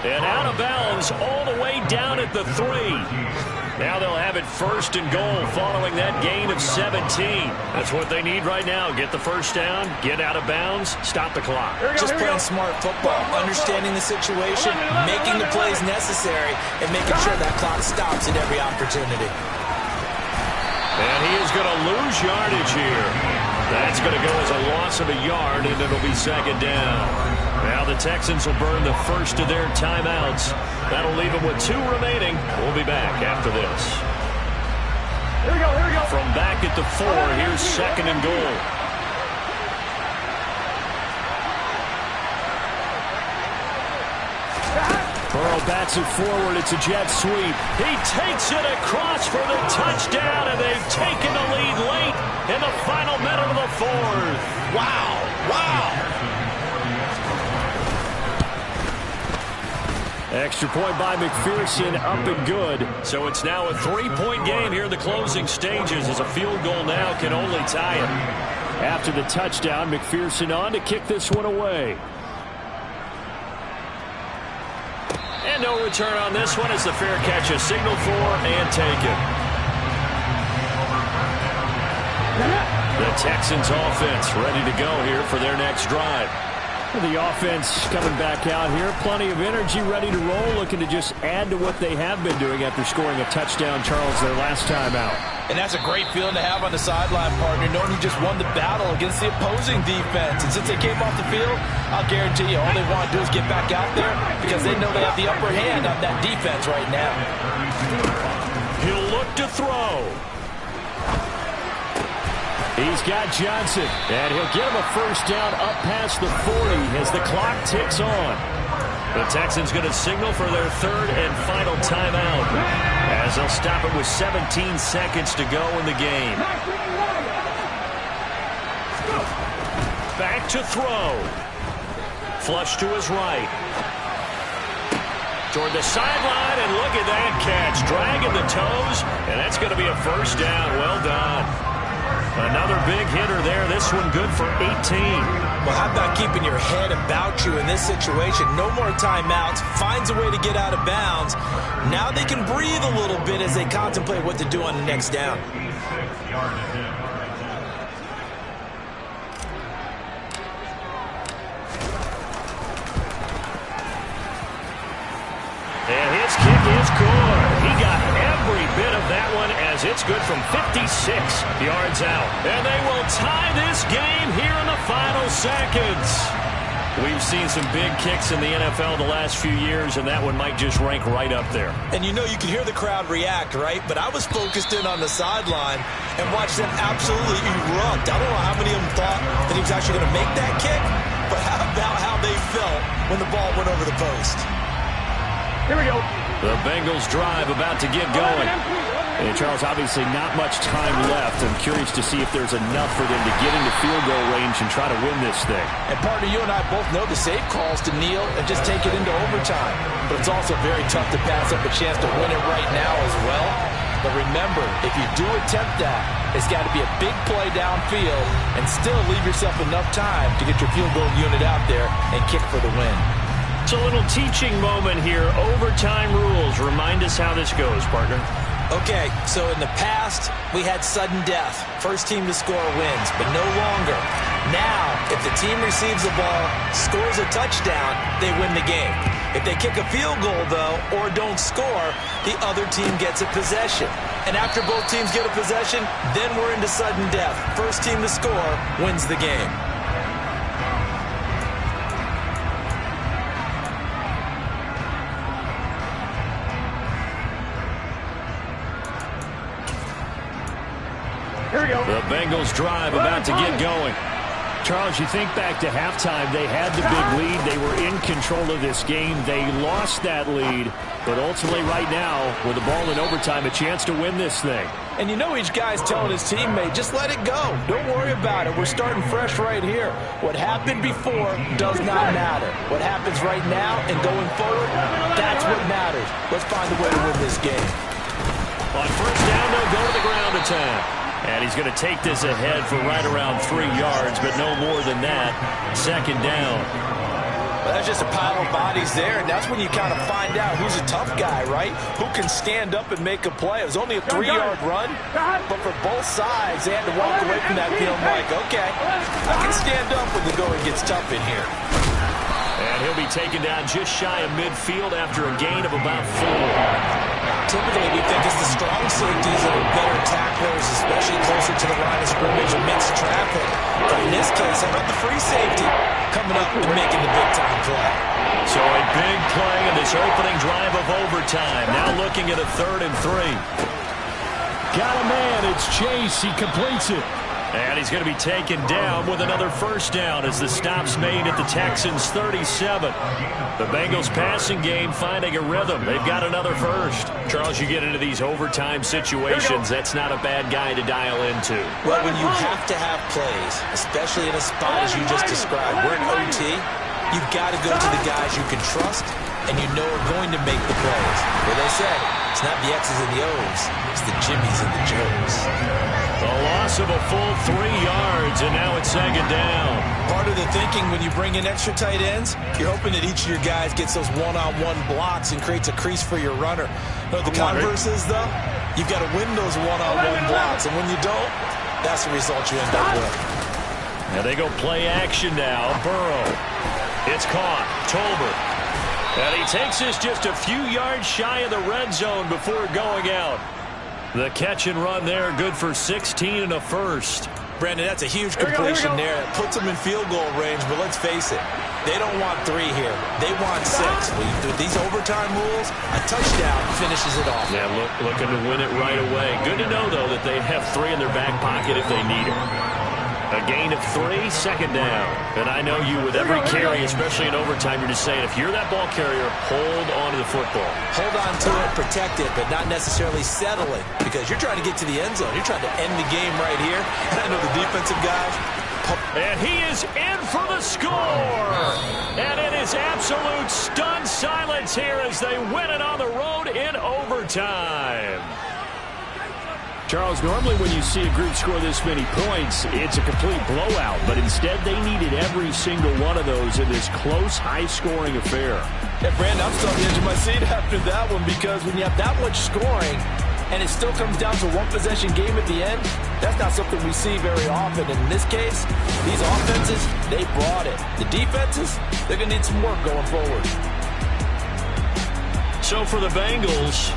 And out of bounds all the way down at the 3. Now they'll have it 1st and goal following that gain of 17. That's what they need right now. Get the first down, get out of bounds, stop the clock. Just playing smart football, understanding the situation, making the plays necessary, and making sure that clock stops at every opportunity. And he is going to lose yardage here. That's going to go as a loss of a yard, and it'll be 2nd down. Now the Texans will burn the first of their timeouts. That'll leave them with 2 remaining. We'll be back after this. Here we go, here we go. From back at the 4, here's 2nd and goal. Burrow bats it forward. It's a jet sweep. He takes it across for the touchdown, and they've taken the lead late in the final minute of the 4th. Wow, wow. Extra point by McPherson, up and good. So it's now a 3-point game here in the closing stages, as a field goal now can only tie it. After the touchdown, McPherson on to kick this one away. And no return on this one as the fair catch is signaled for and taken. The Texans offense ready to go here for their next drive. The offense coming back out here. Plenty of energy, ready to roll, looking to just add to what they have been doing after scoring a touchdown, Charles, their last time out. And that's a great feeling to have on the sideline, partner, knowing you just won the battle against the opposing defense. And since they came off the field, I'll guarantee you all they want to do is get back out there because they know they have the upper hand on that defense right now. He'll look to throw. He's got Johnson, and he'll get him a first down up past the 40 as the clock ticks on. The Texans going to signal for their 3rd and final timeout as they'll stop it with 17 seconds to go in the game. Back to throw. Flush to his right. Toward the sideline, and look at that catch. Dragging the toes, and that's going to be a first down. Well done. Another big hitter there. This one good for 18. Well, how about keeping your head about you in this situation? No more timeouts. Finds a way to get out of bounds. Now they can breathe a little bit as they contemplate what to do on the next down. And his kick is good. He got every bit of that one as it's good from 56 yards out. And they will tie this game here in the final seconds. We've seen some big kicks in the NFL the last few years, and that one might just rank right up there. And you know you can hear the crowd react, right? But I was focused in on the sideline and watched them absolutely erupt. I don't know how many of them thought that he was actually going to make that kick, but how about how they felt when the ball went over the post? Here we go. The Bengals drive about to get going. And Charles, obviously not much time left. I'm curious to see if there's enough for them to get into field goal range and try to win this thing. And partner, you and I both know the safe calls to kneel and just take it into overtime. But it's also very tough to pass up a chance to win it right now as well. But remember, if you do attempt that, it's got to be a big play downfield and still leave yourself enough time to get your field goal unit out there and kick for the win. It's a little teaching moment here. Overtime rules. Remind us how this goes, partner. Okay, so in the past, we had sudden death. First team to score wins, but no longer. Now, if the team receives the ball, scores a touchdown, they win the game. If they kick a field goal, though, or don't score, the other team gets a possession. And after both teams get a possession, then we're into sudden death. First team to score wins the game. Here we go. The Bengals drive about to get going. Charles, you think back to halftime, they had the big lead. They were in control of this game. They lost that lead, but ultimately right now, with the ball in overtime, a chance to win this thing. And you know each guy's telling his teammate, just let it go. Don't worry about it. We're starting fresh right here. What happened before does not matter. What happens right now and going forward, that's what matters. Let's find a way to win this game. On first down, they'll go to the ground attack. And he's going to take this ahead for right around 3 yards, but no more than that. Second down. Well, that's just a pile of bodies there, and that's when you kind of find out who's a tough guy, right? Who can stand up and make a play. It was only a 3-yard run, but for both sides, they had to walk away from that feeling like, okay, I can stand up when the going gets tough in here. And he'll be taken down just shy of midfield after a gain of about 4. Typically, we think it's the strong safeties that are better tacklers, especially closer to the line of scrimmage amidst traffic. But in this case, how about the free safety coming up and making the big-time play? So a big play in this opening drive of overtime. Now looking at a 3rd and 3. Got a man. It's Chase. He completes it. And he's going to be taken down with another first down as the stop's made at the Texans' 37. The Bengals passing game finding a rhythm. They've got another first. Charles, you get into these overtime situations, that's not a bad guy to dial into. Well, when you have to have plays, especially in a spot as you just described, we're in OT, you've got to go to the guys you can trust and you know are going to make the plays. Well, they say, it's not the X's and the O's, it's the Jimmys and the Joes. A loss of a full 3 yards, and now it's second down. Part of the thinking when you bring in extra tight ends, you're hoping that each of your guys gets those one-on-one blocks and creates a crease for your runner. No, the converse is, though, you've got to win those one-on-one blocks, and when you don't, that's the result you end up with. Now they go play action now. Burrow. It's caught. Tolbert. And he takes this just a few yards shy of the red zone before going out. The catch and run there, good for 16 and a first. Brandon, that's a huge completion there. It puts them in field goal range, but let's face it, they don't want 3 here. They want 6. With these overtime rules, a touchdown finishes it off. Yeah, looking to win it right away. Good to know, though, that they have 3 in their back pocket if they need it. A gain of 3, second down. And I know you, with every carry, especially in overtime, you're just saying, if you're that ball carrier, hold on to the football. Hold on to it, protect it, but not necessarily settle it, because you're trying to get to the end zone. You're trying to end the game right here. And I know the defensive guys. And he is in for the score. And it is absolute stunned silence here as they win it on the road in overtime. Charles, normally when you see a group score this many points, it's a complete blowout. But instead, they needed every single one of those in this close, high-scoring affair. Yeah, Brandon, I'm still on the edge of my seat after that one, because when you have that much scoring and it still comes down to a one-possession game at the end, that's not something we see very often. And in this case, these offenses, they brought it. The defenses, they're going to need some work going forward. So for the Bengals,